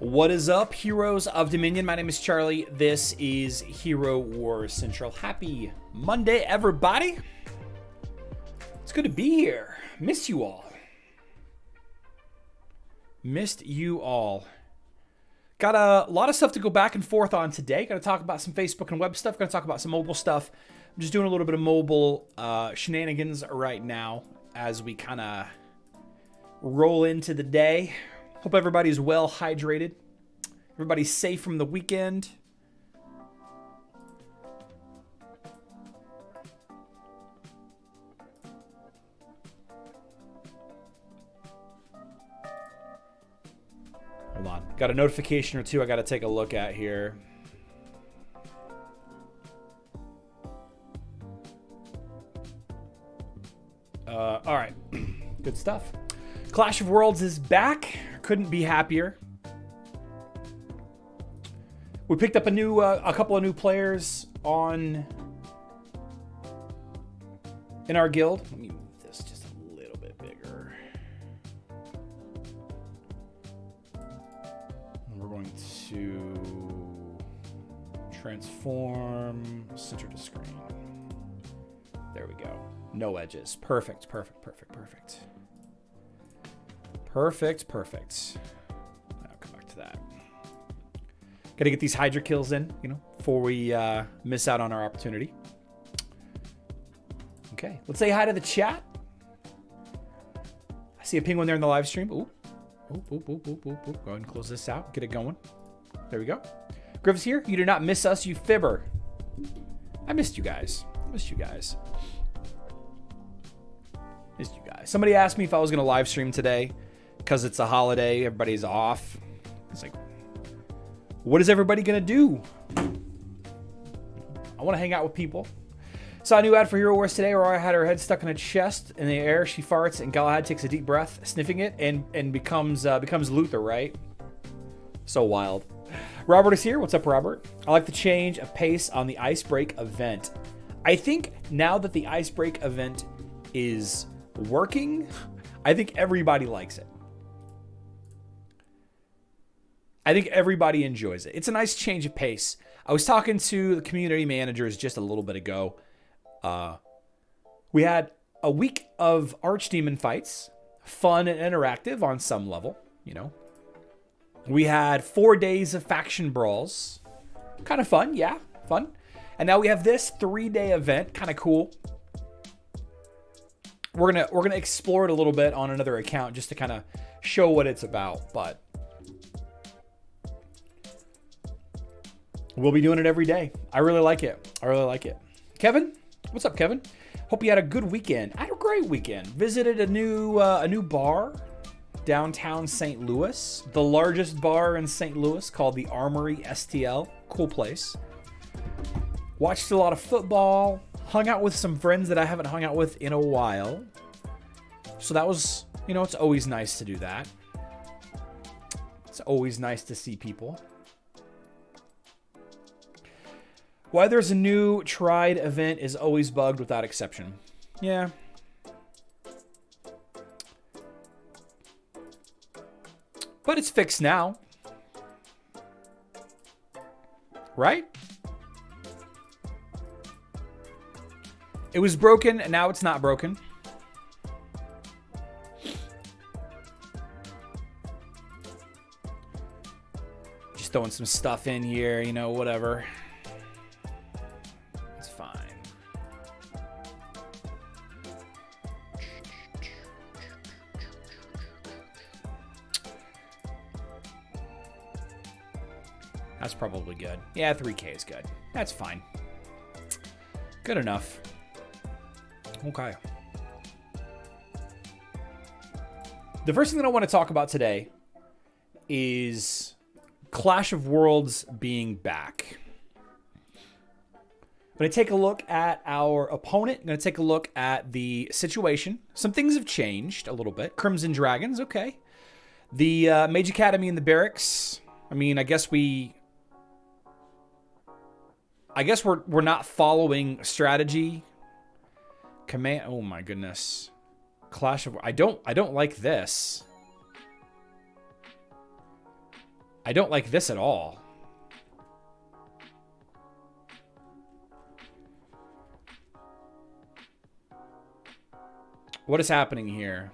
What is up, heroes of Dominion? My name is Charlie. This is Hero Wars Central. Happy Monday, everybody. It's good to be here. Missed you all. Missed you all. Got a lot of stuff to go back and forth on today. Got to talk about some Facebook and web stuff. Got to talk about some mobile stuff. I'm just doing a little bit of mobile shenanigans right now as we kind of roll into the day. Hope everybody's well hydrated. Everybody's safe from the weekend. Hold on. Got a notification or two I got to take a look at here. All right. Good stuff. Clash of Worlds is back. Couldn't be happier. We picked up a couple of new players in our guild. Let me move this just a little bit bigger. We're going to transform center to screen. There we go. No edges. Perfect, perfect, perfect, perfect. Perfect, perfect. I'll come back to that. Got to get these Hydra kills in, before we miss out on our opportunity. Okay, let's say hi to the chat. I see a penguin there in the live stream. Ooh. Ooh, ooh, ooh, ooh, ooh, ooh. Go ahead and close this out. Get it going. There we go. Griff's here. You do not miss us, you fibber. I missed you guys. Missed you guys. Missed you guys. Somebody asked me if I was going to live stream today because it's a holiday. Everybody's off. It's like, what is everybody going to do? I want to hang out with people. Saw a new ad for Hero Wars today where I had her head stuck in a chest in the air. She farts and Galahad takes a deep breath, sniffing it, and becomes Luther, right? So wild. Robert is here. What's up, Robert? I like the change of pace on the Ice Break event. I think now that the Ice Break event is working, I think everybody likes it. I think everybody enjoys it. It's a nice change of pace. I was talking to the community managers just a little bit ago. We had a week of Archdemon fights, fun and interactive on some level, We had 4 days of faction brawls. Kind of fun, yeah, fun. And now we have this 3-day event, kind of cool. We're gonna explore it a little bit on another account just to kind of show what it's about, but we'll be doing it every day. I really like it. I really like it. Kevin, what's up, Kevin? Hope you had a good weekend. I had a great weekend. Visited a new bar downtown St. Louis, the largest bar in St. Louis, called the Armory STL. Cool place. Watched a lot of football. Hung out with some friends that I haven't hung out with in a while. So that was, it's always nice to do that. It's always nice to see people. Why there's a new tried event is always bugged without exception. Yeah. But it's fixed now. Right? It was broken, and now it's not broken. Just throwing some stuff in here, whatever. It's fine. That's probably good. Yeah, 3K is good. That's fine. Good enough. Okay. The first thing that I want to talk about today is Clash of Worlds being back. I'm going to take a look at our opponent. I'm going to take a look at the situation. Some things have changed a little bit. Crimson Dragons, okay. The Mage Academy and the Barracks. I mean, I guess we're not following strategy. Command. Oh my goodness. Clash of. I don't like this. I don't like this at all. What is happening here?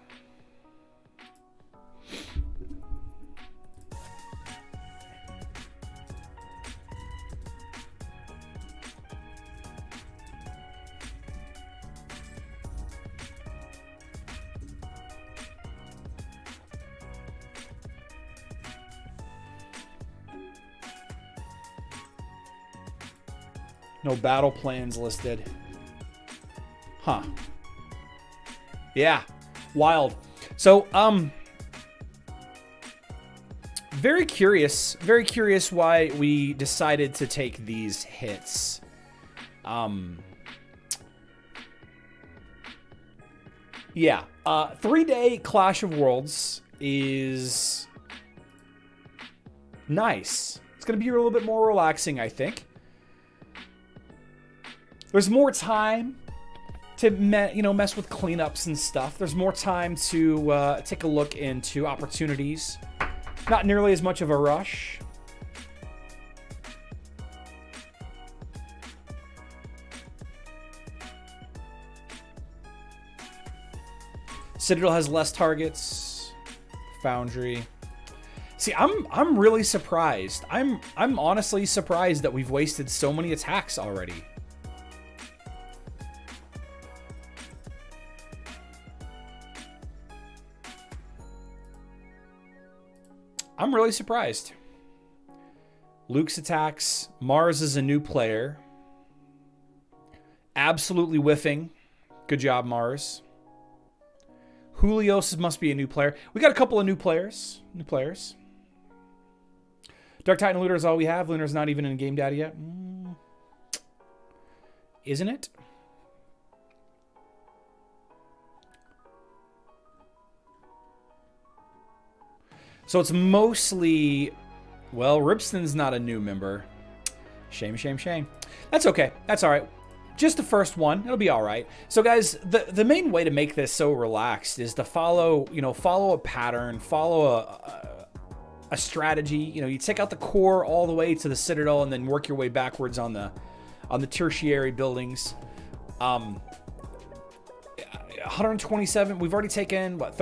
No battle plans listed. Huh. Yeah. Wild. So, very curious why we decided to take these hits. Yeah. 3-day Clash of Worlds is nice. It's going to be a little bit more relaxing, I think. There's more time to mess with cleanups and stuff. There's more time to take a look into opportunities. Not nearly as much of a rush. Citadel has less targets. Foundry. See, I'm really surprised. I'm honestly surprised that we've wasted so many attacks already. I'm really surprised. Luke's attacks. Mars is a new player. Absolutely whiffing. Good job, Mars. Helios must be a new player. We got a couple of new players. Dark Titan Lunar is all we have. Lunar's not even in game data yet. Isn't it? So it's mostly... Well, Ripston's not a new member. Shame. That's okay. That's all right. Just the first one. It'll be all right. So, guys, the main way to make this so relaxed is to follow a pattern, follow a strategy. You take out the core all the way to the Citadel and then work your way backwards on the tertiary buildings. 127. We've already taken, what,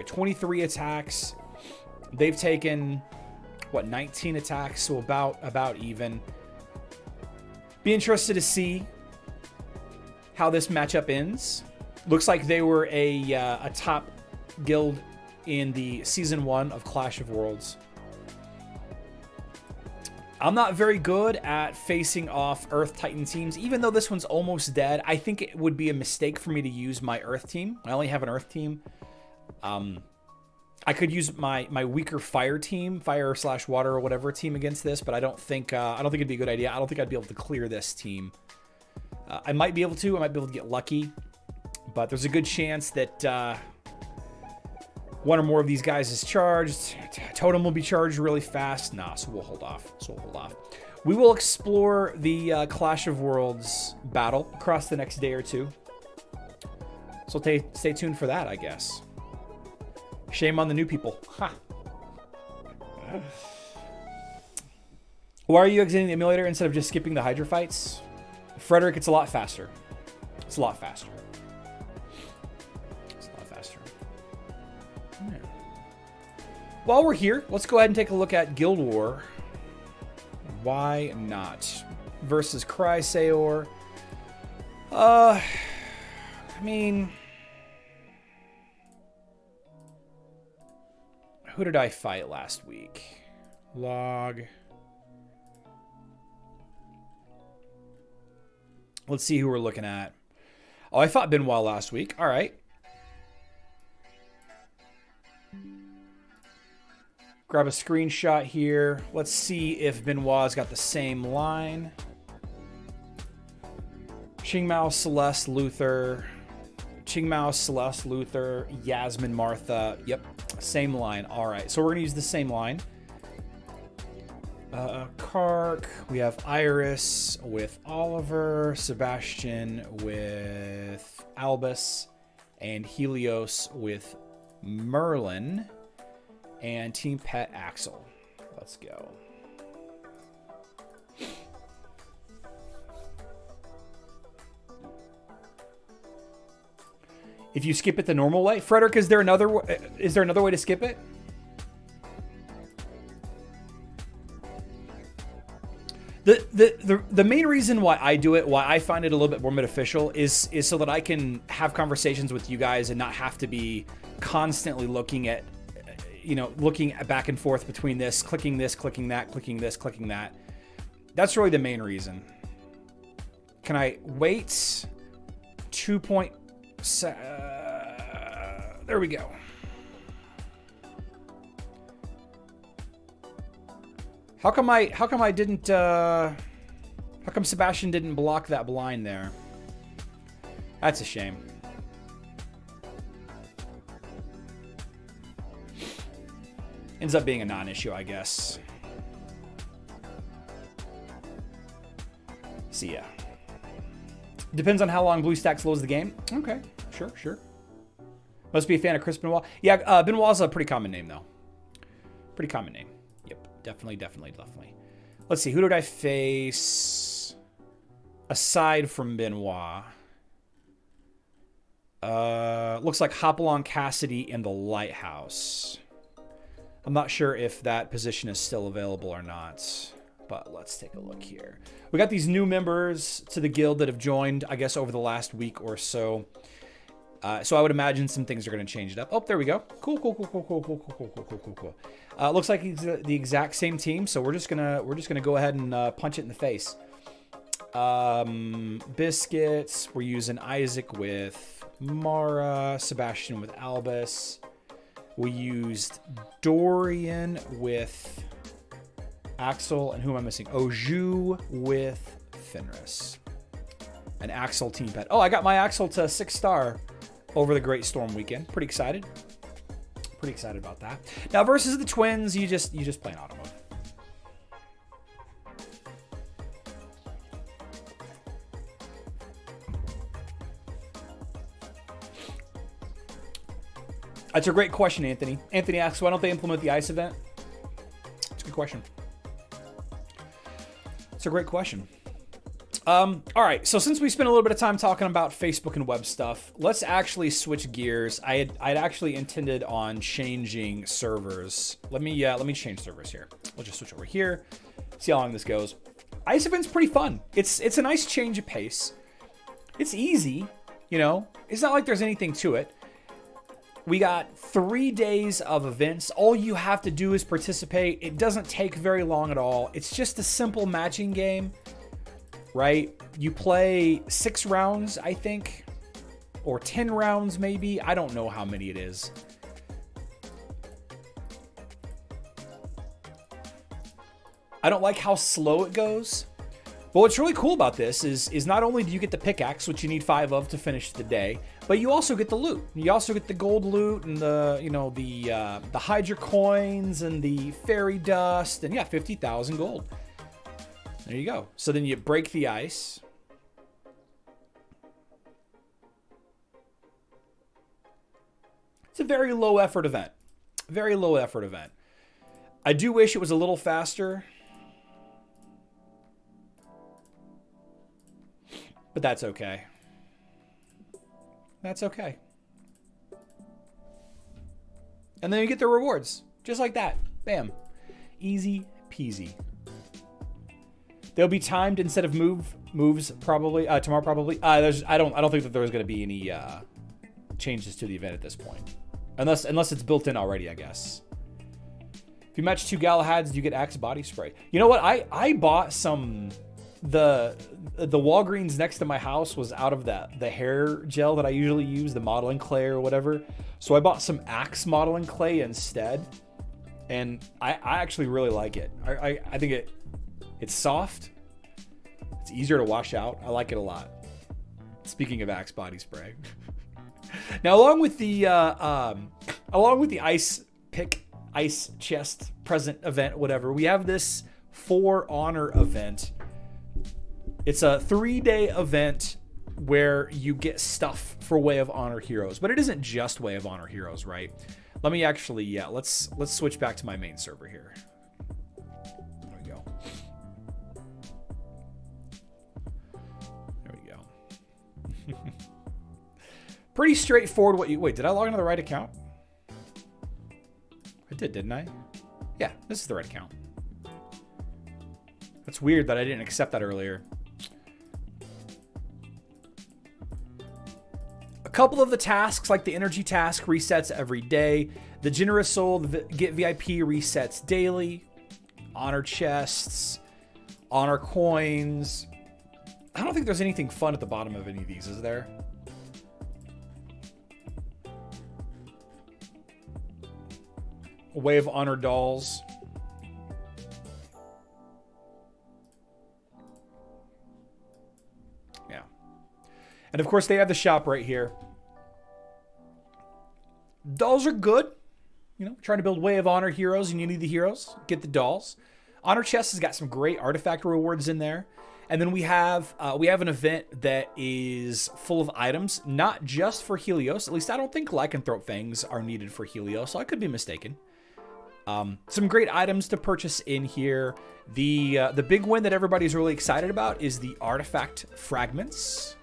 23 attacks. They've taken, what, 19 attacks, so about even. Be interested to see how this matchup ends. Looks like they were a top guild in the Season 1 of Clash of Worlds. I'm not very good at facing off Earth Titan teams. Even though this one's almost dead, I think it would be a mistake for me to use my Earth team. I only have an Earth team. I could use my weaker fire team, fire/water or whatever team against this, but I don't think it'd be a good idea. I don't think I'd be able to clear this team. I might be able to. I might be able to get lucky, but there's a good chance that one or more of these guys is charged. Totem will be charged really fast. Nah, so we'll hold off. We will explore the Clash of Worlds battle across the next day or two. So stay tuned for that, I guess. Shame on the new people. Ha. Why are you exiting the emulator instead of just skipping the Hydra fights? Frederick, it's a lot faster. Yeah. While we're here, let's go ahead and take a look at Guild War. Why not? Versus Crysaor. I mean... Who did I fight last week? Log. Let's see who we're looking at. Oh, I fought Benoit last week. All right. Grab a screenshot here. Let's see if Benoit's got the same line. Qingmao, Celeste, Luther. Qingmao, Celeste, Luther, Yasmin, Martha. Yep, same line. All right, so we're going to use the same line. Kark. We have Iris with Oliver. Sebastian with Albus. And Helios with Merlin. and team pet Axel. Let's go. If you skip it the normal way, Frederick, is there another way to skip it? The main reason why I do it, why I find it a little bit more beneficial, is so that I can have conversations with you guys and not have to be constantly looking at, looking back and forth between this, clicking that, clicking this, clicking that. That's really the main reason. Can I wait? 2.7. There we go. How come Sebastian didn't block that blind there? That's a shame. Ends up being a non-issue, I guess. So yeah. Depends on how long BlueStacks loads the game. Okay, sure. Must be a fan of Chris Benoit. Yeah, Benoit's a pretty common name, though. Pretty common name. Yep, definitely. Let's see, who did I face aside from Benoit? Looks like Hopalong Cassidy in the Lighthouse. I'm not sure if that position is still available or not, but let's take a look here. We got these new members to the guild that have joined, I guess, over the last week or so. So I would imagine some things are going to change it up. Oh, there we go. Cool. Looks like it's the exact same team, so we're just gonna go ahead and punch it in the face. Biscuits. We're using Isaac with Mara, Sebastian with Albus. We used Dorian with Axel, and who am I missing? Oju with Fenris. An Axel team pet. Oh, I got my Axel to 6-star over the Great Storm weekend. Pretty excited. Pretty excited about that. Now versus the twins, you just play in auto mode. That's a great question, Anthony. Anthony asks, why don't they implement the ice event? It's a good question. It's a great question. All right, so since we spent a little bit of time talking about Facebook and web stuff, let's actually switch gears. I'd actually intended on changing servers. Let me change servers here. We'll just switch over here, see how long this goes. Ice event's pretty fun. It's a nice change of pace. It's easy, It's not like there's anything to it. We got 3 days of events. All you have to do is participate. It doesn't take very long at all. It's just a simple matching game, right? You play 6 rounds, I think, or 10 rounds maybe. I don't know how many it is. I don't like how slow it goes. But what's really cool about this is not only do you get the pickaxe, which you need 5 of to finish the day, but you also get the loot. You also get the gold loot and the Hydra coins and the fairy dust, and yeah, 50,000 gold. There you go. So then you break the ice. It's a very low effort event. Very low effort event. I do wish it was a little faster. But that's okay. That's okay. And then you get the rewards. Just like that. Bam. Easy peasy. They'll be timed instead of moves probably tomorrow probably. I don't think that there's going to be any changes to the event at this point. Unless it's built in already, I guess. If you match 2 Galahads, you get Axe body spray. You know what? I bought some. The Walgreens next to my house was out of the hair gel that I usually use, the modeling clay or whatever. So I bought some Axe modeling clay instead, and I actually really like it. I think it's soft. It's easier to wash out. I like it a lot. Speaking of Axe body spray, now along with the ice pick, ice chest present event, whatever, we have this For Honor event. It's a 3-day event where you get stuff for Way of Honor heroes, but it isn't just Way of Honor heroes, right? Let me actually, yeah, let's switch back to my main server here. There we go. There we go. Pretty straightforward. Wait, did I log into the right account? I did, didn't I? Yeah, this is the right account. That's weird that I didn't accept that earlier. A couple of the tasks, like the energy task, resets every day. The generous soul, the get VIP resets daily. Honor chests, honor coins. I don't think there's anything fun at the bottom of any of these, is there? A way of honor dolls. Yeah. And of course they have the shop right here. Dolls are good. You know, trying to build Way of Honor heroes and you need the heroes. Get the dolls. Honor Chest has got some great artifact rewards in there. And then we have an event that is full of items, not just for Helios. At least I don't think Lycanthrope Fangs are needed for Helios, so I could be mistaken. Some great items to purchase in here. The big win that everybody's really excited about is the artifact fragments.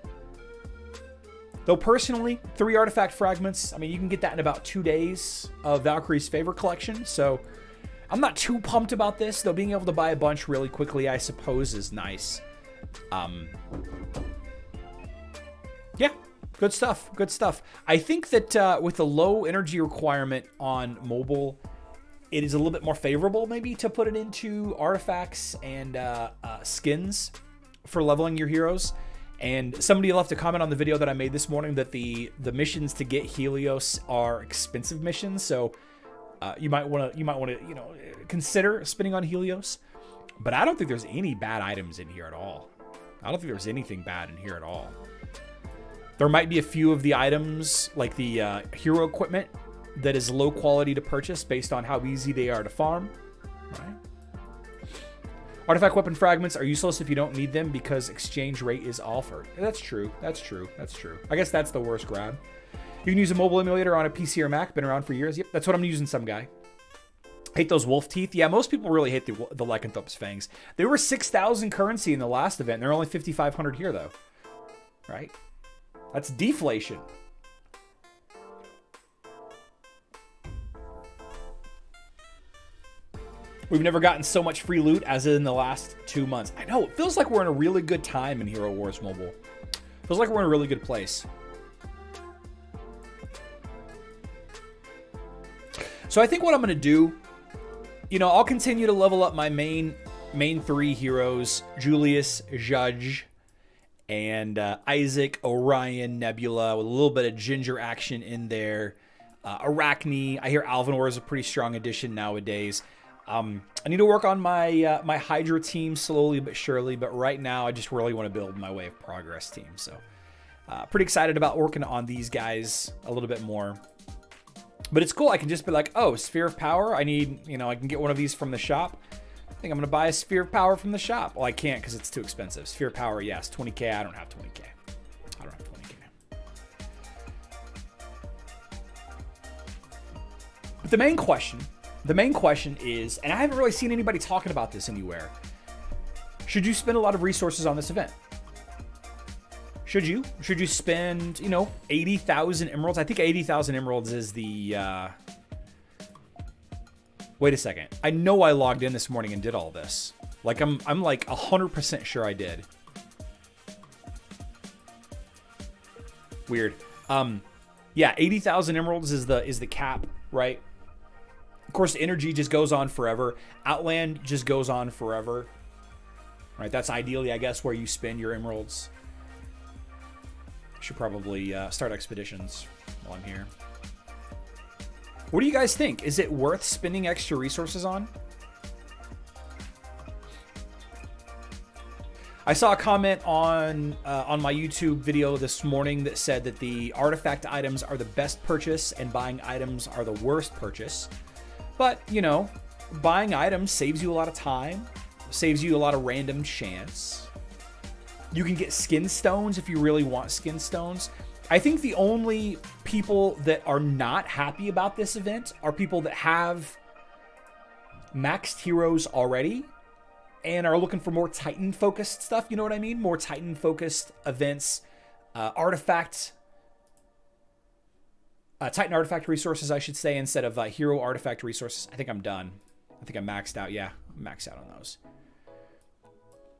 Though personally, 3 artifact fragments, I mean, you can get that in about 2 days of Valkyrie's Favor collection. So I'm not too pumped about this, though being able to buy a bunch really quickly, I suppose, is nice. Yeah, good stuff. Good stuff. I think that with the low energy requirement on mobile, it is a little bit more favorable maybe to put it into artifacts and skins for leveling your heroes. And somebody left a comment on the video that I made this morning that the missions to get Helios are expensive missions, so you might want to consider spending on Helios. But I don't think there's any bad items in here at all. I don't think there's anything bad in here at all. There might be a few of the items, like the hero equipment, that is low quality to purchase based on how easy they are to farm. Right? Artifact weapon fragments are useless if you don't need them because exchange rate is offered. That's true. That's true. That's true. I guess that's the worst grab. You can use a mobile emulator on a PC or Mac. Been around for years. Yep, that's what I'm using, some guy. Hate those wolf teeth. Yeah, most people really hate the Lycanthrope's fangs. They were 6,000 currency in the last event. They're only 5,500 here, though. Right? That's deflation. We've never gotten so much free loot as in the last 2 months. I know, it feels like we're in a really good time in Hero Wars Mobile. Feels like we're in a really good place. So I think what I'm going to do, I'll continue to level up my main 3 heroes, Julius, Judge, and Isaac, Orion, Nebula, with a little bit of Ginger action in there. Arachne, I hear Alvinor is a pretty strong addition nowadays. I need to work on my my Hydra team slowly but surely, but right now I just really want to build my Way of Progress team. So pretty excited about working on these guys a little bit more. But it's cool. I can just be like, oh, Sphere of Power. I need, I can get one of these from the shop. I think I'm going to buy a Sphere of Power from the shop. Well, I can't because it's too expensive. Sphere of Power, yes, 20K. I don't have 20K. I don't have 20K. But the main question is, and I haven't really seen anybody talking about this anywhere, should you spend a lot of resources on this event? Should you? Should you spend, 80,000 emeralds? I think 80,000 emeralds is the... Wait a second. I know I logged in this morning and did all this. Like, I'm like 100% sure I did. Weird. Yeah, 80,000 emeralds is the cap, right? Of course, energy just goes on forever. Outland just goes on forever. Right? That's ideally, I guess, where you spend your emeralds. Should probably start expeditions while I'm here. What do you guys think? Is it worth spending extra resources on? I saw a comment on my YouTube video this morning that said that the artifact items are the best purchase and buying items are the worst purchase. But, buying items saves you a lot of time, saves you a lot of random chance. You can get skin stones if you really want skin stones. I think the only people that are not happy about this event are people that have maxed heroes already and are looking for more Titan-focused stuff. You know what I mean? More Titan-focused events, Titan artifact resources, I should say, instead of hero artifact resources. I think I'm done. I think I'm maxed out. Yeah, I'm maxed out on those.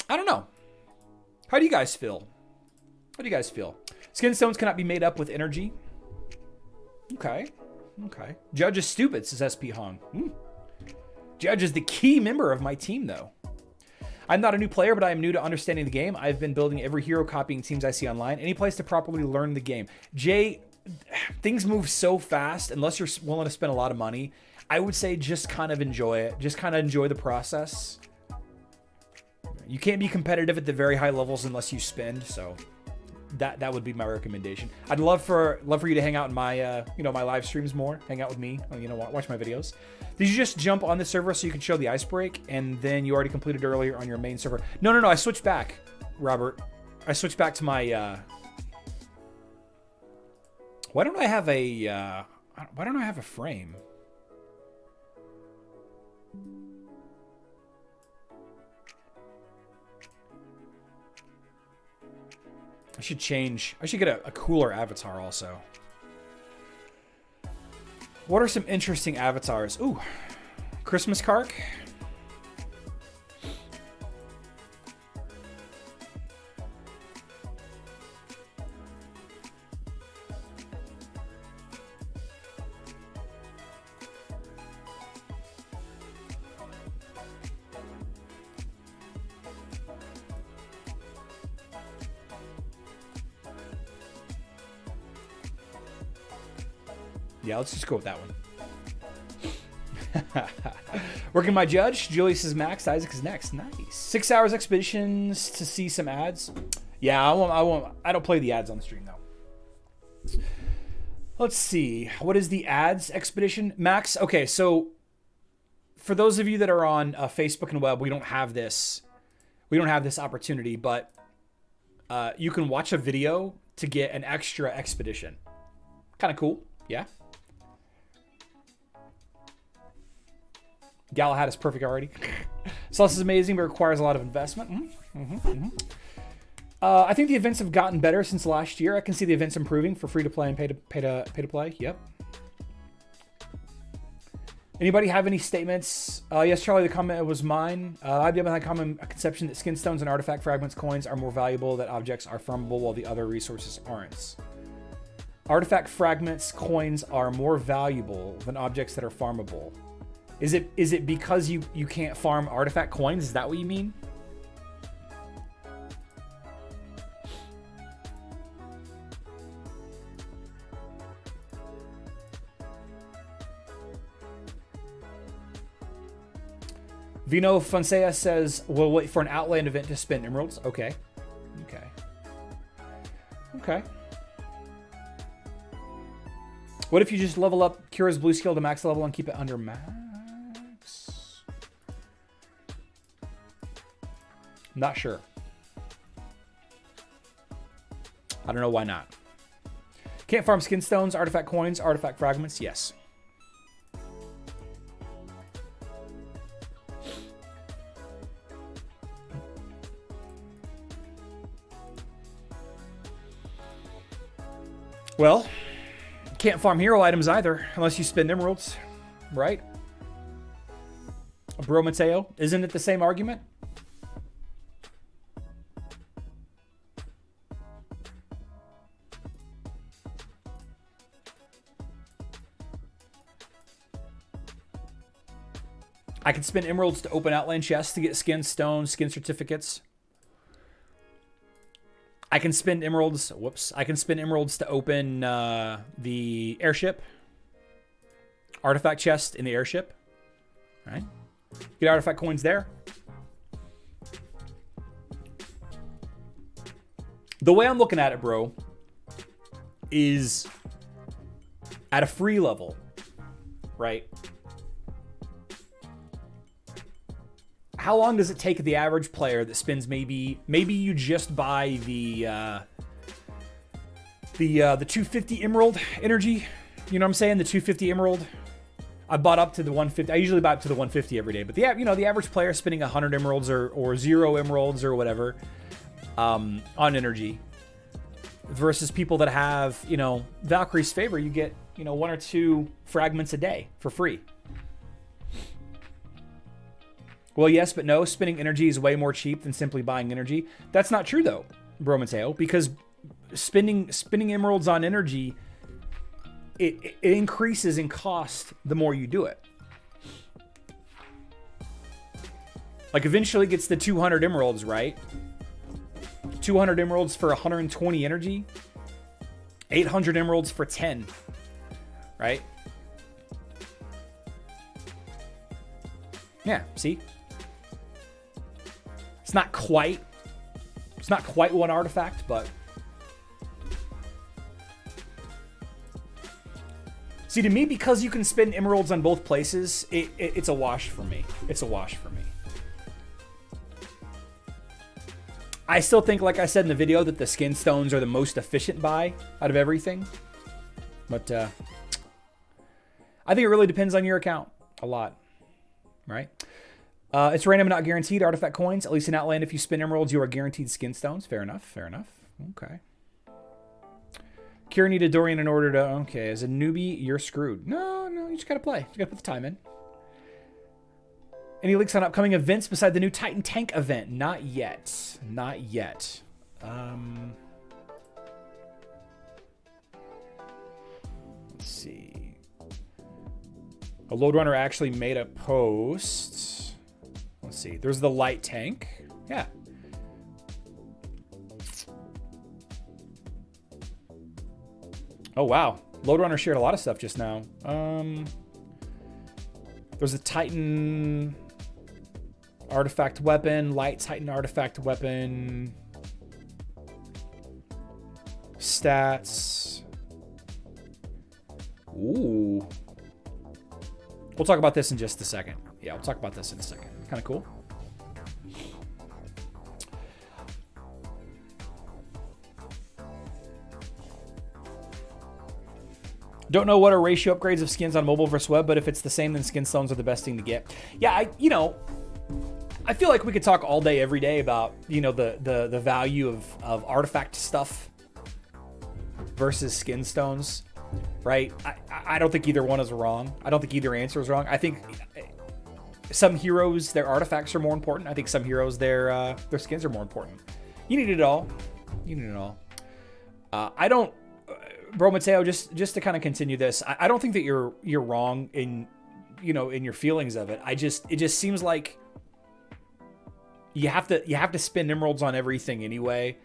I don't know. How do you guys feel? How do you guys feel? Skin stones cannot be made up with energy. Okay. Okay. Judge is stupid, says SP Hong. Judge is the key member of my team, though. I'm not a new player, but I am new to understanding the game. I've been building every hero copying teams I see online. Any place to properly learn the game. Jay, things move so fast. Unless you're willing to spend a lot of money, I would say just kind of enjoy it. Just kind of enjoy the process. You can't be competitive at the very high levels unless you spend, so that would be my recommendation. I'd love for you to hang out in my my live streams more. Hang out with me, watch my videos. Did you just jump on the server so you can show the ice break and then you already completed earlier on your main server? No, I switched back, Robert. I switched back to my why don't I have a frame? I should get a cooler avatar also. What are some interesting avatars? Ooh, Christmas Kark. Yeah, let's just go with that one. Working my judge. Julius is max. Isaac is next. Nice. 6 hours expeditions to see some ads. Yeah, I don't play the ads on the stream though. Let's see. What is the ads expedition? Max. Okay, so for those of you that are on Facebook and web, we don't have this opportunity, but you can watch a video to get an extra expedition. Kind of cool. Yeah. Galahad is perfect already. Sauce is amazing, but requires a lot of investment. I think the events have gotten better since last year. I can see the events improving for free to play and pay to play. Yep. Anybody have any statements? Yes, Charlie, the comment was mine. I have a common conception that skin stones and artifact fragments coins are more valuable, that objects are farmable while the other resources aren't. Artifact fragments coins are more valuable than objects that are farmable. Is it because you can't farm artifact coins? Is that what you mean? Vino Fonsea says, we'll wait for an Outland event to spend emeralds. Okay. What if you just level up Kira's blue skill to max level and keep it under max? Not sure. I don't know why not. Can't farm skin stones, artifact coins, artifact fragments. Yes. Well, can't farm hero items either unless you spend emeralds, right? Bro Mateo, isn't it the same argument? I can spend emeralds to open Outland chests to get skin stones, skin certificates. I can spend emeralds. Whoops. I can spend emeralds to open the airship. Artifact chest in the airship. All right. Get artifact coins there. The way I'm looking at it, bro, is at a free level, right? How long does it take the average player that spends maybe you just buy the the 250 emerald energy. You know what I'm saying? The 250 emerald. I bought up to the 150. I usually buy up to the 150 every day, but the average player spending 100 emeralds or 0 emeralds or whatever on energy versus people that have, Valkyrie's favor, you get, 1 or 2 fragments a day for free. Well, yes, but no. Spending energy is way more cheap than simply buying energy. That's not true though, Bro Mateo, because spending emeralds on energy, it increases in cost the more you do it. Like eventually gets the 200 emeralds, right? 200 emeralds for 120 energy. 800 emeralds for 10, right? Yeah, see? It's not quite one artifact, but see, to me, because you can spend emeralds on both places, it's a wash for me. It's a wash for me. I still think, like I said in the video, that the skin stones are the most efficient buy out of everything. But I think it really depends on your account a lot, right? It's random and not guaranteed. Artifact coins, at least in Outland, if you spin emeralds, you are guaranteed skin stones. Fair enough, fair enough. Okay. Kira needed Dorian in order to... Okay, as a newbie, you're screwed. No, you just gotta play. You gotta put the time in. Any leaks on upcoming events beside the new Titan Tank event? Not yet. Not yet. Let's see. A load runner actually made a post. Let's see. There's the light tank. Yeah. Oh, wow. Load runner shared a lot of stuff just now. There's a Titan artifact weapon, light Titan artifact weapon, stats. Ooh. We'll talk about this in just a second. Yeah, we'll talk about this in a second. Kind of cool. Don't know what are ratio upgrades of skins on mobile versus web, but if it's the same, then skin stones are the best thing to get. Yeah, I feel like we could talk all day, every day about, the value of artifact stuff versus skin stones, right? I don't think either one is wrong. I don't think either answer is wrong. I think some heroes, their artifacts are more important. I think some heroes, their skins are more important. You need it all. You need it all. I don't... Bro Mateo, just to kind of continue this, I don't think that you're wrong in your feelings of it. It just seems like you have to spend emeralds on everything anyway.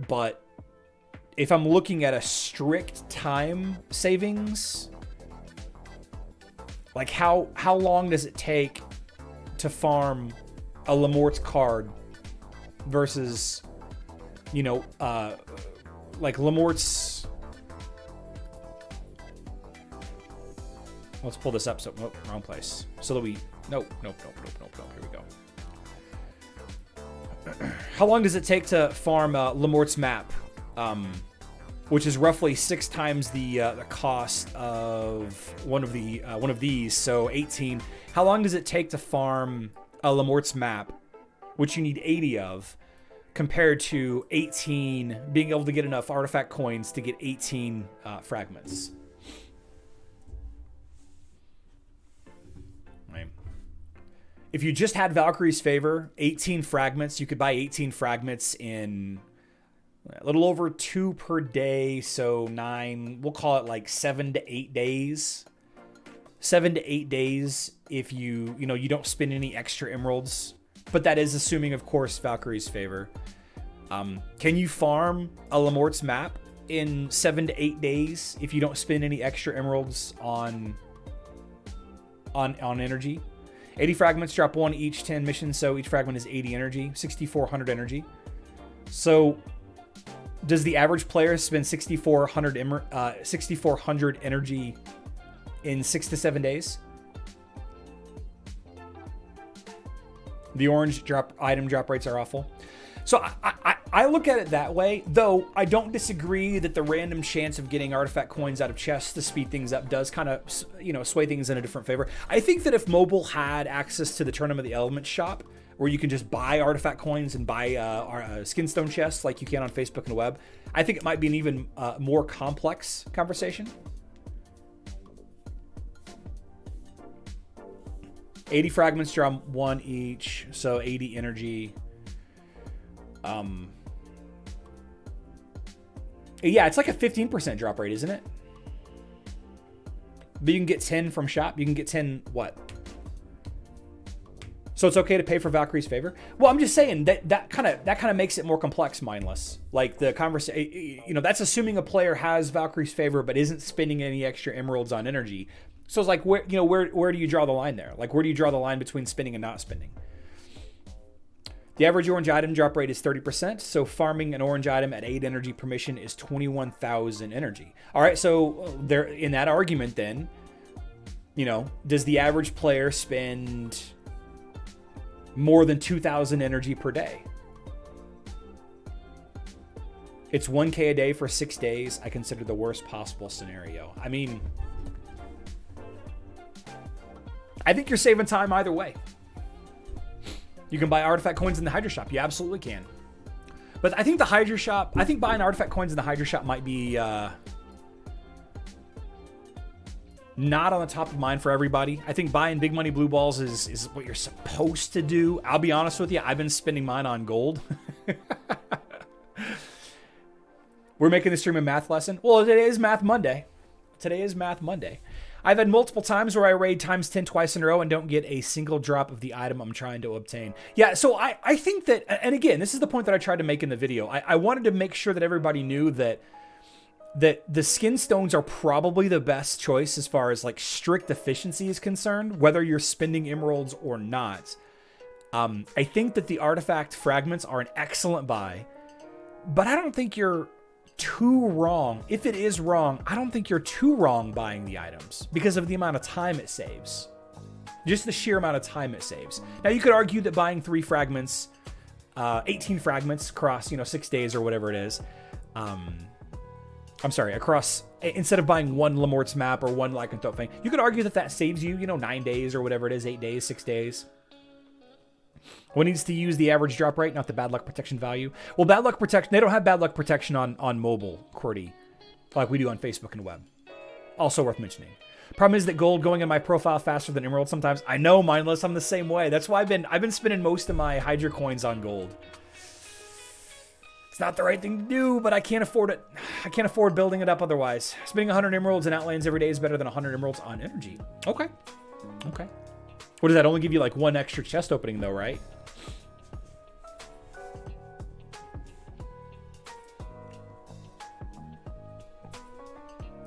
But if I'm looking at a strict time savings, like how long does it take to farm a Lamort's card versus like Lamort's... Let's pull this up. So, nope, wrong place. So that we... Nope. Here we go. How long does it take to farm Lamort's map? Which is roughly 6 times the cost of one of these. So 18. How long does it take to farm a Lamort's map, which you need 80 of, compared to 18, being able to get enough artifact coins to get 18 fragments? If you just had Valkyrie's favor, 18 fragments, you could buy 18 fragments in a little over 2 per day, so 9, we'll call it like 7 to 8 days. 7 to 8 days if you don't spend any extra emeralds. But that is assuming, of course, Valkyrie's favor. Can you farm a Lamort's map in 7 to 8 days if you don't spend any extra emeralds on energy? 80 fragments, drop 1 each 10 missions, so each fragment is 80 energy, 6,400 energy. So does the average player spend 6,400 energy in 6 to 7 days? The orange item drop rates are awful. So I look at it that way, though I don't disagree that the random chance of getting artifact coins out of chests to speed things up does kind of, sway things in a different favor. I think that if mobile had access to the Tournament of the Elements shop, where you can just buy artifact coins and buy skinstone chests like you can on Facebook and the web, I think it might be an even more complex conversation. 80 fragments draw 1 each, so 80 energy. Yeah, it's like a 15% drop rate, isn't it? But you can get 10 from shop. You can get 10 what? So it's okay to pay for Valkyrie's favor? Well, I'm just saying that kind of makes it more complex, mindless. Like the conversation, that's assuming a player has Valkyrie's favor but isn't spending any extra emeralds on energy. So it's like where do you draw the line there? Like where do you draw the line between spending and not spending? The average orange item drop rate is 30%, so farming an orange item at 8 energy per mission is 21,000 energy. All right, so there in that argument then, does the average player spend more than 2,000 energy per day? It's 1K a day for 6 days. I consider the worst possible scenario. I mean, I think you're saving time either way. You can buy artifact coins in the Hydra shop. You absolutely can. But I think buying artifact coins in the Hydra shop might be not on the top of mind for everybody. I think buying big money blue balls is what you're supposed to do. I'll be honest with you. I've been spending mine on gold. We're making the stream a math lesson. Well, today is Math Monday. I've had multiple times where I raid times 10 twice in a row and don't get a single drop of the item I'm trying to obtain. Yeah, so I think that, and again, this is the point that I tried to make in the video. I wanted to make sure that everybody knew that the skin stones are probably the best choice as far as like strict efficiency is concerned, whether you're spending emeralds or not. I think that the artifact fragments are an excellent buy, but I don't think you're too wrong. If it is wrong, I don't think you're too wrong buying the items because of the amount of time it saves. Just the sheer amount of time it saves. Now you could argue that buying 3 fragments, 18 fragments across, 6 days or whatever it is. Across, instead of buying 1 Lamort's map or 1 Lycanthrope thing, you could argue that saves you, 9 days or whatever it is, 8 days, 6 days. One needs to use the average drop rate, not the bad luck protection value. Well, bad luck protection, they don't have bad luck protection on mobile, QWERTY, like we do on Facebook and web. Also worth mentioning. Problem is that gold going in my profile faster than emerald sometimes. I know, mindless, I'm the same way. That's why I've been spending most of my Hydra coins on gold. It's not the right thing to do, but I can't afford it. I can't afford building it up otherwise. Spending 100 emeralds in Outlands every day is better than 100 emeralds on energy. Okay. What does that only give you, like 1 extra chest opening though, right?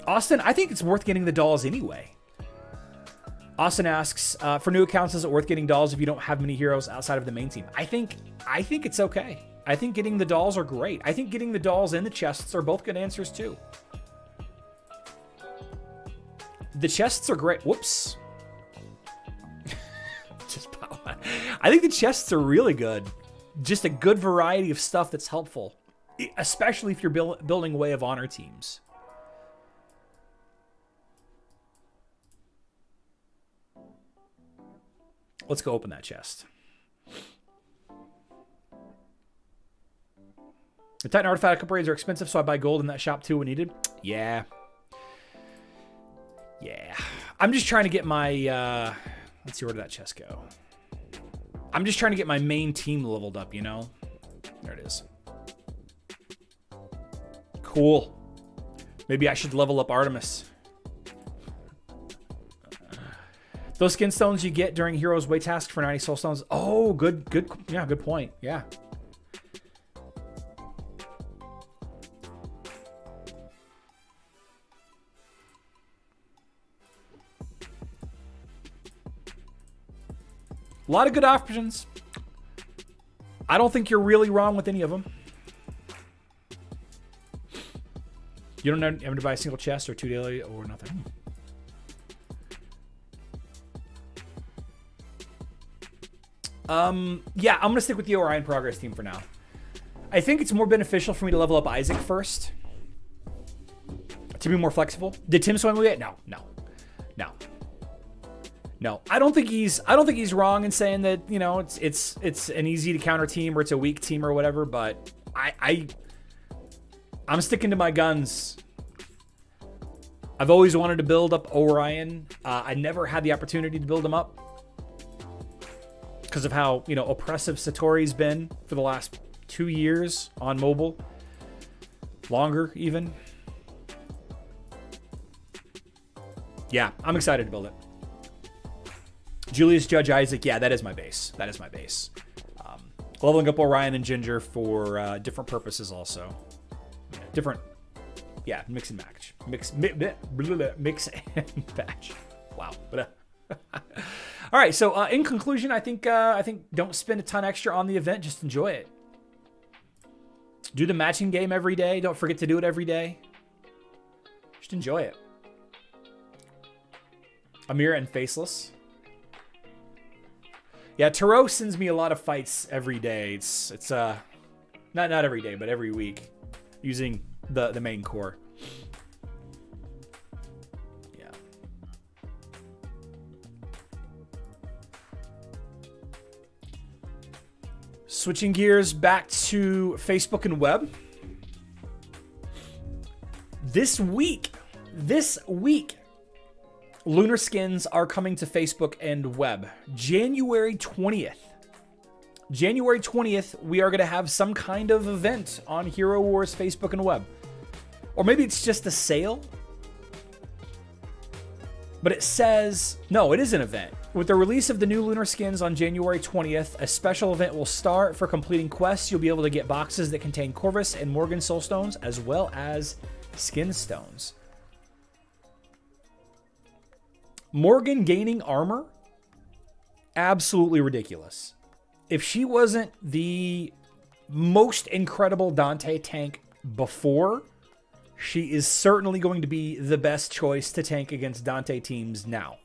Austin, I think it's worth getting the dolls anyway. Austin asks, for new accounts, is it worth getting dolls if you don't have many heroes outside of the main team? I think it's okay. I think getting the dolls are great. I think getting the dolls and the chests are both good answers too. The chests are great. Whoops. I think the chests are really good. Just a good variety of stuff that's helpful, especially if you're building Way of Honor teams. Let's go open that chest. The Titan artifact upgrades are expensive, so I buy gold in that shop too when needed. Yeah. I'm just trying to get my... let's see, where did that chest go? I'm just trying to get my main team leveled up, There it is. Cool. Maybe I should level up Artemis. Those skin stones you get during Heroes Way task for 90 soul stones. Oh, good. Yeah, good point. Yeah. A lot of good options. I don't think you're really wrong with any of them. You don't have to buy a single chest or 2 daily or nothing. Yeah, I'm going to stick with the Orion Progress team for now. I think it's more beneficial for me to level up Isaac first to be more flexible. Did Tim swing with it? No. I don't think he's wrong in saying that, you know, it's an easy to counter team or it's a weak team or whatever, but I'm sticking to my guns. I've always wanted to build up Orion. I never had the opportunity to build him up because of how, you know, oppressive Satori's been for the last 2 years on mobile. Longer, even. Yeah, I'm excited to build it. Julius Judge Isaac, yeah, that is my base. Leveling up Orion and Ginger for different purposes also. Yeah, mix and match. Mix and match. Wow. All right, so in conclusion, I think don't spend a ton extra on the event. Just enjoy it. Do the matching game every day. Don't forget to do it every day. Just enjoy it. Amira and Faceless. Yeah, Tarot sends me a lot of fights every day. It's not every day, but every week, using the main core. Yeah. Switching gears back to Facebook and web. This week, Lunar Skins are coming to Facebook and web. January 20th. January 20th, we are going to have some kind of event on Hero Wars Facebook and web. Or maybe it's just a sale. But it says, no, it is an event. With the release of the new Lunar Skins on January 20th, a special event will start for completing quests. You'll be able to get boxes that contain Corvus and Morrigan Soulstones, as well as Skin Stones. Morrigan gaining armor? Absolutely ridiculous. If she wasn't the most incredible Dante tank before, she is certainly going to be the best choice to tank against Dante teams now.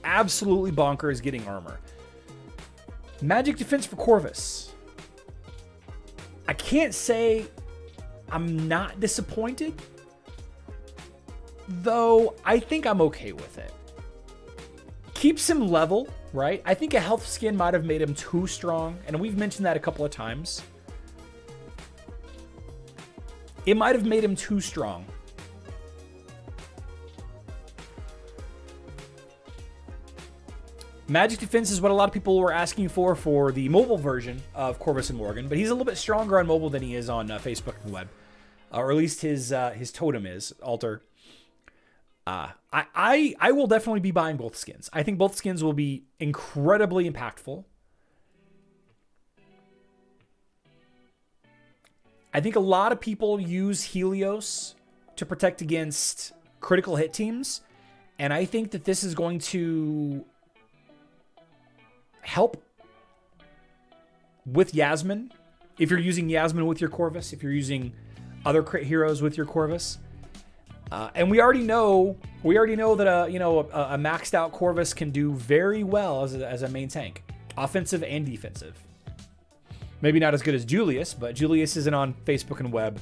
Absolutely bonkers getting armor. Magic defense for Corvus. I can't say I'm not disappointed, though I think I'm okay with it. Keeps him level, right? I think a health skin might have made him too strong, and we've mentioned that a couple of times. It might have made him too strong. Magic defense is what a lot of people were asking for the mobile version of Corvus and Morrigan, but he's a little bit stronger on mobile than he is on Facebook and web, or at least his totem is altar. I will definitely be buying both skins. I think both skins will be incredibly impactful. I think a lot of people use Helios to protect against critical hit teams, and I think that this is going to help with Yasmin. If you're using Yasmin with your Corvus, if you're using other crit heroes with your Corvus. And we already know that a maxed out Corvus can do very well as a main tank, offensive and defensive. Maybe not as good as Julius, but Julius isn't on Facebook and web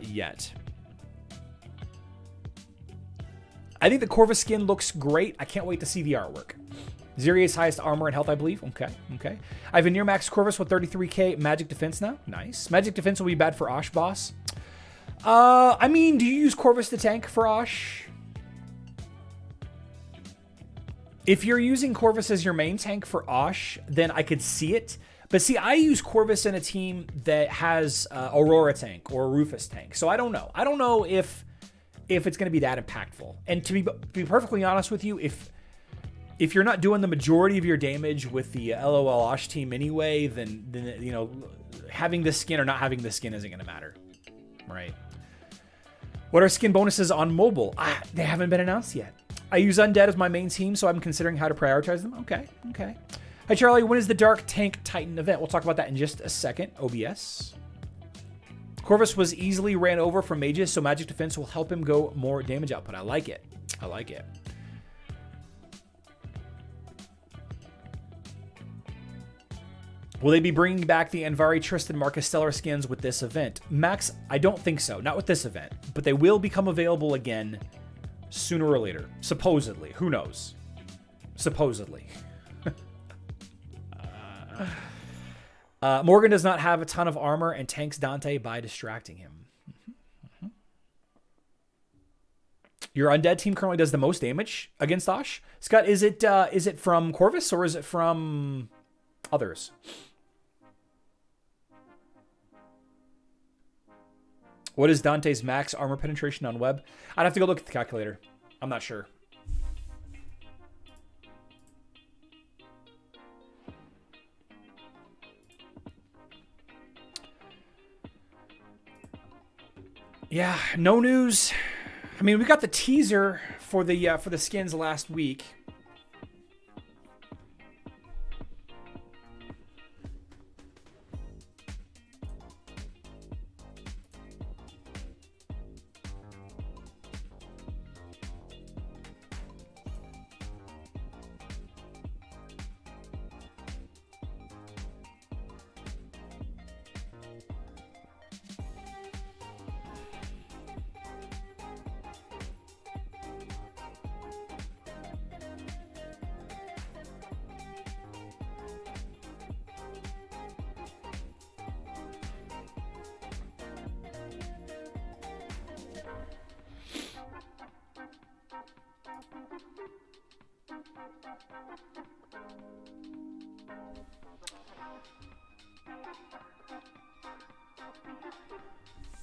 yet. I think the Corvus skin looks great. I can't wait to see the artwork. Zeria's highest armor and health, I believe. Okay. I have a near max Corvus with 33k magic defense now. Nice. Magic defense will be bad for Osh boss. I mean, do you use Corvus to tank for Osh? If you're using Corvus as your main tank for Osh, then I could see it. But see, I use Corvus in a team that has Aurora tank or a Rufus tank. So I don't know. I don't know if it's going to be that impactful. And to be perfectly honest with you, if you're not doing the majority of your damage with the LOL Osh team anyway, then you know, having this skin or not having this skin isn't going to matter. Right? What are skin bonuses on mobile? They haven't been announced yet. I use Undead as my main team, so I'm considering how to prioritize them. Okay. Hi, Charlie. When is the Dark Tank Titan event? We'll talk about that in just a second. OBS. Corvus was easily ran over from mages, so magic defense will help him go more damage output. I like it. Will they be bringing back the Anvari, Tristan, Marcus Stellar skins with this event? Max, I don't think so. Not with this event. But they will become available again sooner or later. Supposedly. Who knows? Supposedly. Morrigan does not have a ton of armor and tanks Dante by distracting him. Your undead team currently does the most damage against Osh. Scott, is it from Corvus or is it from others? What is Dante's max armor penetration on web? I'd have to go look at the calculator. I'm not sure. Yeah, no news. I mean, we got the teaser for the skins last week.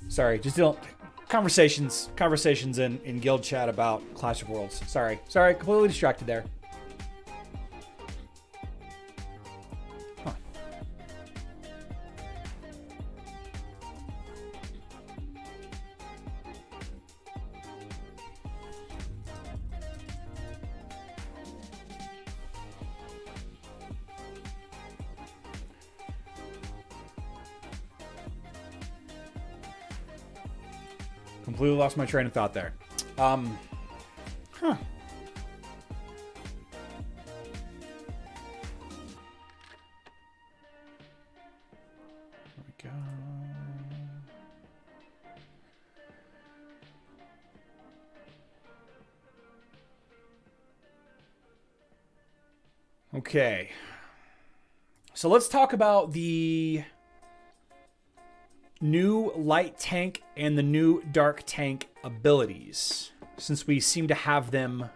Sorry, just don't conversations in guild chat about Clash of Worlds. Sorry, completely distracted there. Huh. Completely lost my train of thought there. Huh. Oh my God. Okay. So let's talk about the new light tank and the new dark tank abilities, since we seem to have them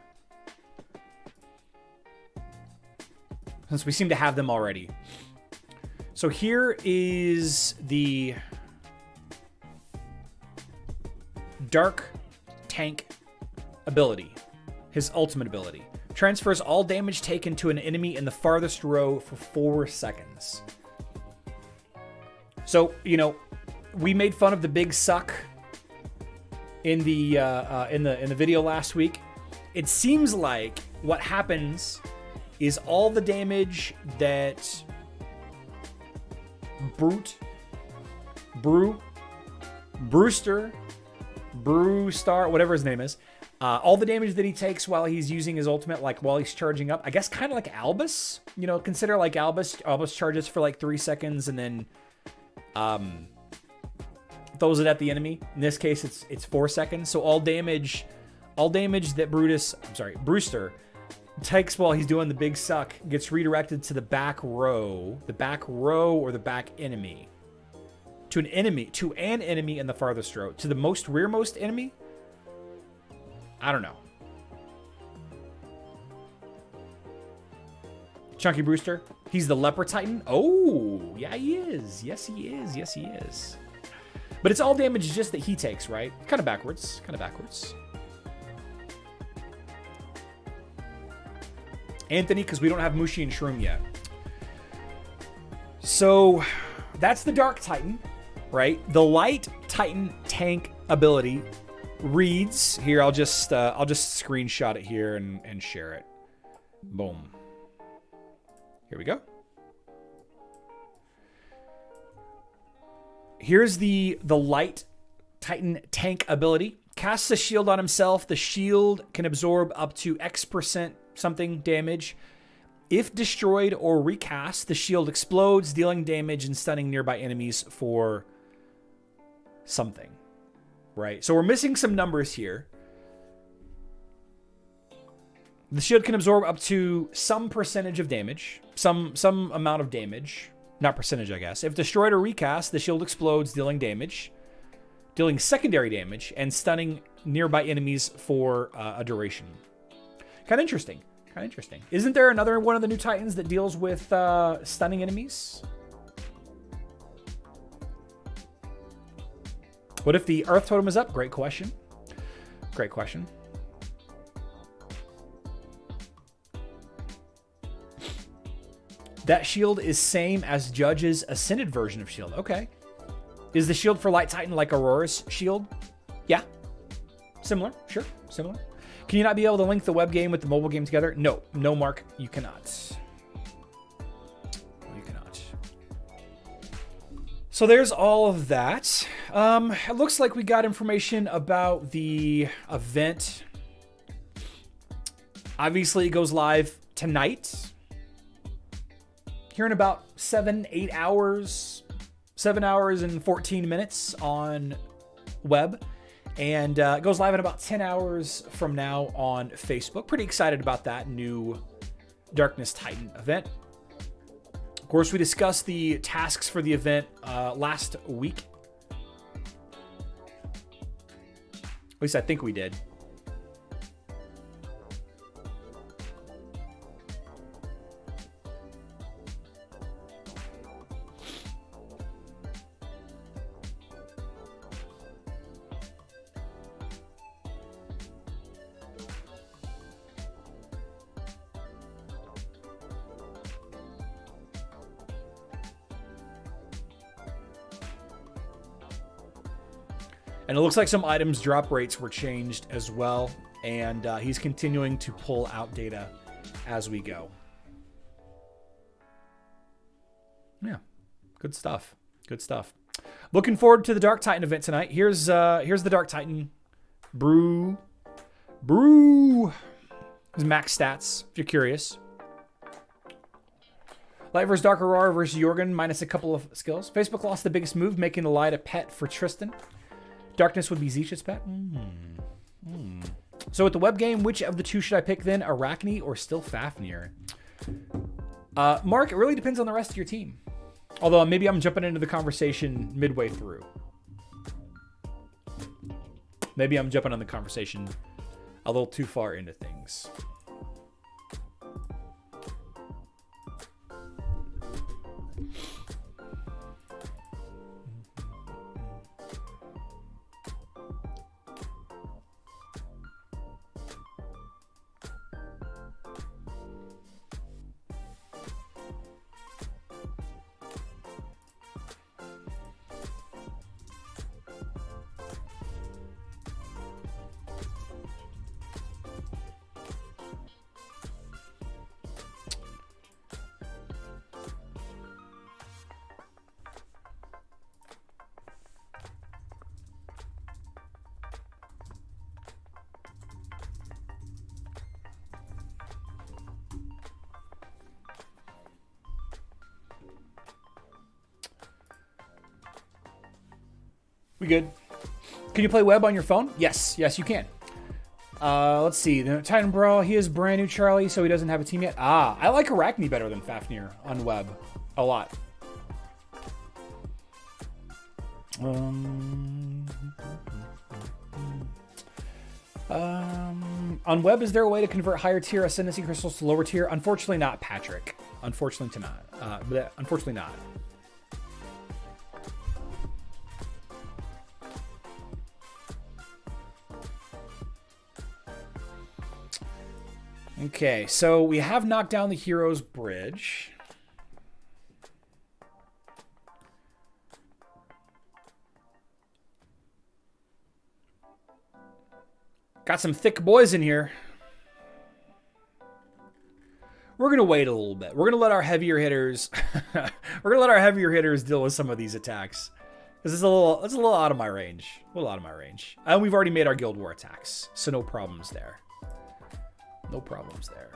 already. So here is the dark tank ability, his ultimate ability. Transfers all damage taken to an enemy in the farthest row for 4 seconds. So, you know, we made fun of the big suck in the video last week. It seems like what happens is all the damage that Brewster, whatever his name is, all the damage that he takes while he's using his ultimate, like while he's charging up, I guess kind of like Albus, you know, consider like Albus charges for like 3 seconds and then throws it at the enemy. In this case, it's 4 seconds. So all damage that Brewster takes while he's doing the big suck gets redirected to the back row or the back enemy. To an enemy in the farthest row. To the most rearmost enemy? I don't know. Chunky Brewster. He's the Leper Titan. Oh, yeah, he is. Yes, he is. But it's all damage just that he takes, right? Kind of backwards. Anthony, because we don't have Mushi and Shroom yet. So that's the Dark Titan, right? The Light Titan tank ability reads here. I'll just screenshot it here and share it. Boom. Here we go. Here's the Light Titan tank ability. Casts a shield on himself. The shield can absorb up to X% something damage. If destroyed or recast, the shield explodes, dealing damage and stunning nearby enemies for something. Right? So we're missing some numbers here. The shield can absorb up to some percentage of damage. Some amount of damage. Not percentage, I guess. If destroyed or recast, the shield explodes, dealing damage. Dealing secondary damage and stunning nearby enemies for a duration. Kind of interesting. Kind of interesting. Isn't there another one of the new Titans that deals with stunning enemies? What if the Earth Totem is up? Great question. Great question. That shield is same as Judge's Ascended version of shield. Okay. Is the shield for Light Titan like Aurora's shield? Yeah. Similar. Sure. Similar. Can you not be able to link the web game with the mobile game together? No. No, Mark. You cannot. You cannot. So there's all of that. It looks like we got information about the event. Obviously, it goes live tonight. Here in about 7 hours and 14 minutes on web. And it goes live in about 10 hours from now on Facebook. Pretty excited about that new Darkness Titan event. Of course, we discussed the tasks for the event last week. At least I think we did. And it looks like some items drop rates were changed as well. And he's continuing to pull out data as we go. Yeah, good stuff. Good stuff. Looking forward to the Dark Titan event tonight. Here's the Dark Titan brew. His max stats, if you're curious. Light versus Dark Aurora versus Jorgen, minus a couple of skills. Facebook lost the biggest move, making the Light a pet for Tristan. Darkness would be Zisha's pet. So with the web game, which of the two should I pick then? Arachne or still Fafnir? Mark, it really depends on the rest of your team. Although maybe I'm jumping into the conversation midway through. Maybe I'm jumping on the conversation a little too far into things. We good? Can you play web on your phone? Yes, you can. Let's see. The Titan Brawl, he is brand new Charlie, so he doesn't have a team yet. I like Arachne better than Fafnir on web. A lot. On web, is there a way to convert higher tier Ascendancy crystals to lower tier? Unfortunately not, Patrick. Unfortunately not. Unfortunately not. Okay, so we have knocked down the Hero's Bridge. Got some thick boys in here. We're going to wait a little bit. We're going to let our heavier hitters deal with some of these attacks. Because it's a little out of my range. A little out of my range. And we've already made our Guild War attacks, so no problems there. No problems there.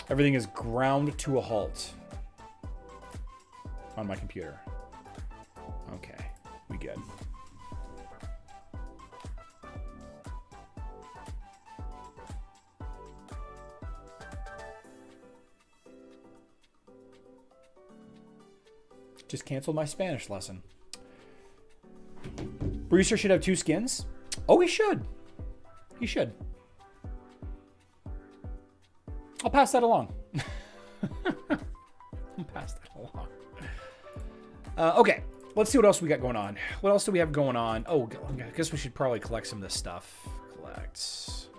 Everything is ground to a halt on my computer. Okay, we good. Just canceled my Spanish lesson. Brewster should have 2 skins. Oh, he should. He should. I'll pass that along. I'll pass that along. Okay, let's see what else we got going on. What else do we have going on? Oh, I guess we should probably collect some of this stuff. Collect. Scouting.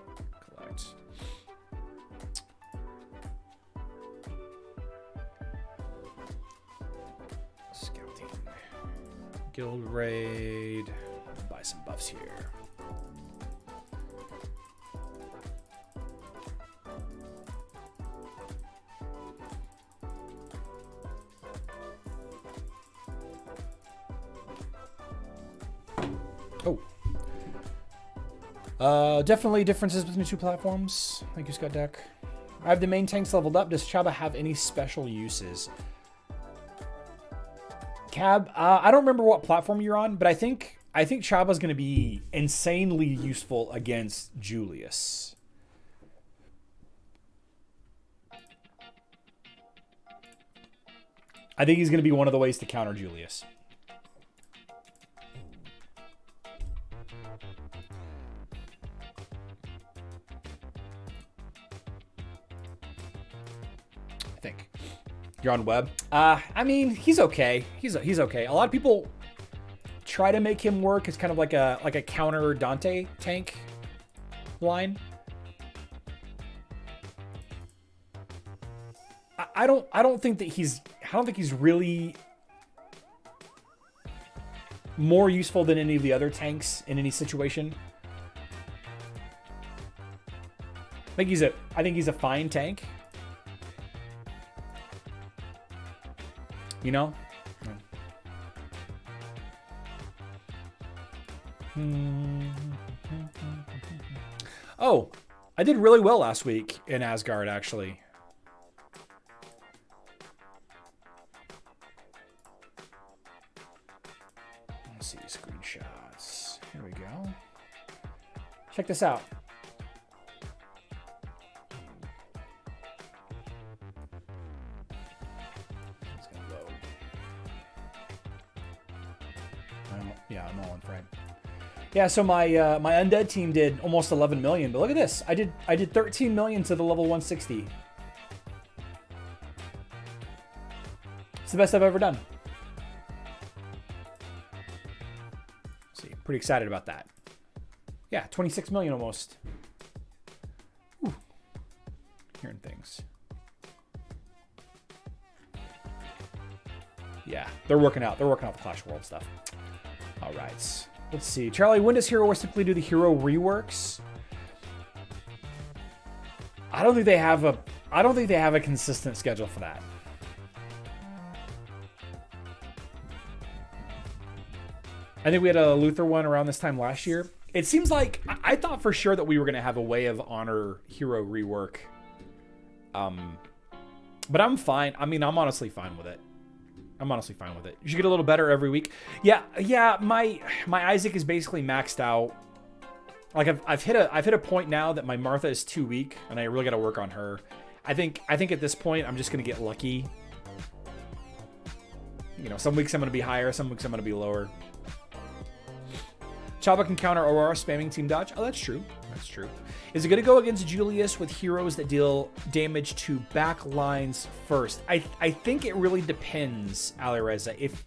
Guild raid. Buy some buffs here. Definitely differences between the 2 platforms. Thank you, Scott Deck. I have the main tanks leveled up. Does Chaba have any special uses? Cab, I don't remember what platform you're on, but I think Chaba's going to be insanely useful against Julius. I think he's going to be one of the ways to counter Julius. You're on web. I mean, he's okay. He's okay. A lot of people try to make him work as kind of like a counter Dante tank line. I don't think he's really more useful than any of the other tanks in any situation. I think he's a fine tank. You know? Oh, I did really well last week in Asgard, actually. Let's see, screenshots. Here we go. Check this out. Yeah, I'm all in frame. Yeah, so my my undead team did almost 11 million, but look at this. I did 13 million to the level 160. It's the best I've ever done. Let's see, pretty excited about that. Yeah, 26 million almost. Whew. Hearing things. Yeah, they're working out the Clash World stuff. All right, let's see. Charlie, when does Hero Wars typically do the hero reworks? I don't think they have a consistent schedule for that. I think we had a Luther one around this time last year. It seems like I thought for sure that we were going to have a Way of Honor hero rework. But I'm fine. I mean, I'm honestly fine with it. You should get a little better every week. Yeah. My Isaac is basically maxed out. Like I've hit a point now that my Martha is too weak, and I really got to work on her. I think at this point I'm just gonna get lucky. You know, some weeks I'm gonna be higher, some weeks I'm gonna be lower. Chaba can counter Aurora spamming team dodge. Oh, that's true. That's true. Is it going to go against Julius with heroes that deal damage to back lines first? I think it really depends, Alireza. If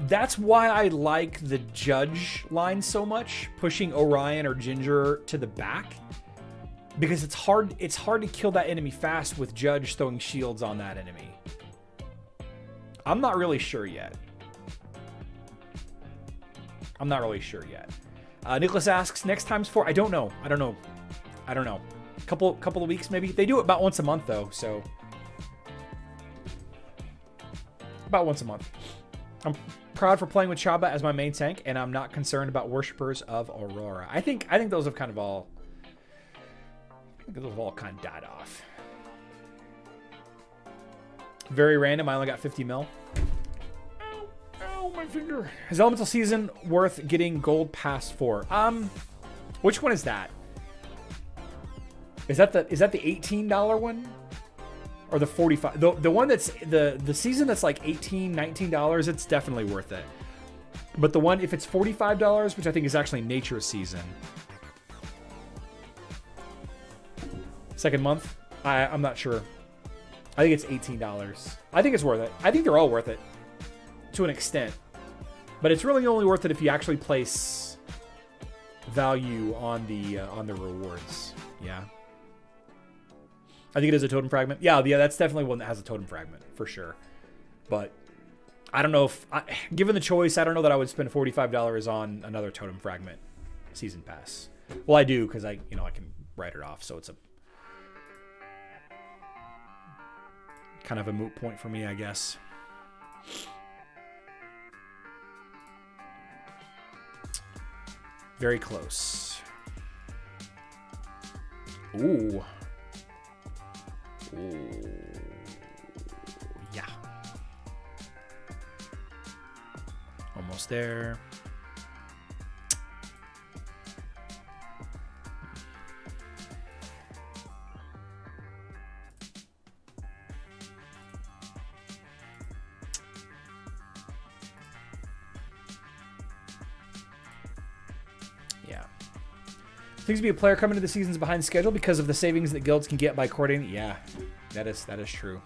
that's why I like the Judge line so much, pushing Orion or Ginger to the back, because it's hard to kill that enemy fast with Judge throwing shields on that enemy. I'm not really sure yet. Nicholas asks, next times 4. I don't know. Couple of weeks maybe. They do it about once a month though, so about once a month. I'm proud for playing with Chaba as my main tank, and I'm not concerned about worshippers of Aurora. I think those have kind of all think those have all kind of died off. Very random. I only got 50 mil. Ow, my finger. Is Elemental Season worth getting gold pass for? Which one is that? Is that the $18 one? Or the $45? The one that's the season that's like $18, $19, it's definitely worth it. But the one, if it's $45, which I think is actually Nature Season. Second month? I'm not sure. I think it's $18. I think it's worth it. I think they're all worth it to an extent. But it's really only worth it if you actually place value on the rewards. Yeah. I think it is a totem fragment. Yeah, that's definitely one that has a totem fragment for sure. But I don't know if, given the choice, I don't know that I would spend $45 on another totem fragment season pass. Well, I do because I can write it off, so it's a kind of a moot point for me, I guess. Very close. Ooh. Ooh. Yeah. Almost there. Yeah. Seems to be a player coming to the seasons behind schedule because of the savings that guilds can get by coordinating. Yeah, that is true.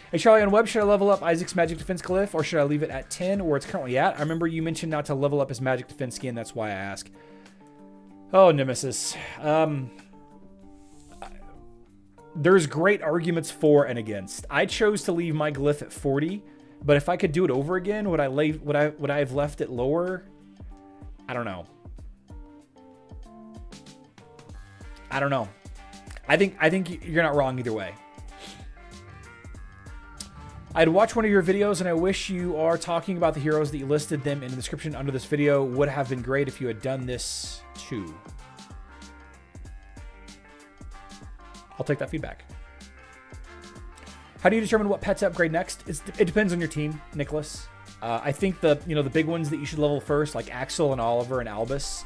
Hey, Charlie on Web, should I level up Isaac's Magic Defense Glyph, or should I leave it at 10 where it's currently at? I remember you mentioned not to level up his Magic Defense skin. That's why I ask. Oh, Nemesis. There's great arguments for and against. I chose to leave my glyph at 40, but if I could do it over again, would I have left it lower? I don't know. I don't know. I think you're not wrong either way. I'd watched one of your videos, and I wish you are talking about the heroes that you listed them in the description under this video. Would have been great if you had done this too. I'll take that feedback. How do you determine what pet to upgrade next? It depends on your team, Nicholas. I think the big ones that you should level first, like Axel and Oliver and Albus.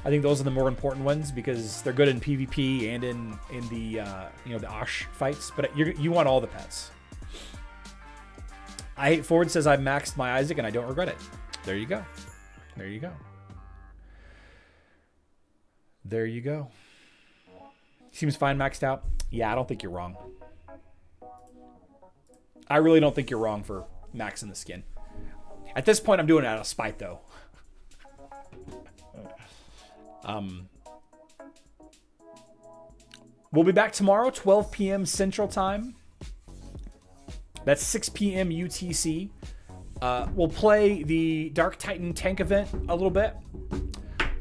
I think those are the more important ones because they're good in PvP and in the the Osh fights. But you want all the pets. I Hate Ford says I maxed my Isaac and I don't regret it. There you go. There you go. There you go. Seems fine maxed out. Yeah, I don't think you're wrong. I really don't think you're wrong for maxing the skin. At this point, I'm doing it out of spite, though. We'll be back tomorrow, 12 p.m. Central Time. That's 6 p.m. UTC. We'll play the Dark Titan tank event a little bit.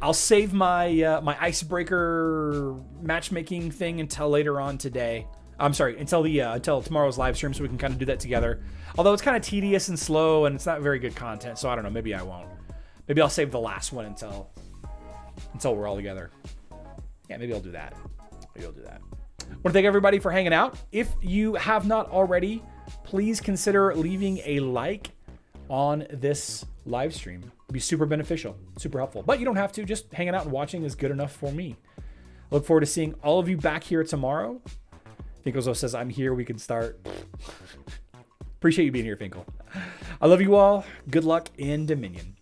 I'll save my my icebreaker matchmaking thing until later on today. I'm sorry, until tomorrow's live stream, so we can kind of do that together. Although it's kind of tedious and slow, and it's not very good content, so I don't know. Maybe I won't. Maybe I'll save the last one until we're all together. Yeah, maybe I'll do that. Maybe I'll do that. I want to thank everybody for hanging out. If you have not already, please consider leaving a like on this live stream. It'd be super beneficial, super helpful. But you don't have to. Just hanging out and watching is good enough for me. Look forward to seeing all of you back here tomorrow. Finkelzo says, I'm here. We can start. Appreciate you being here, Finkel. I love you all. Good luck in Dominion.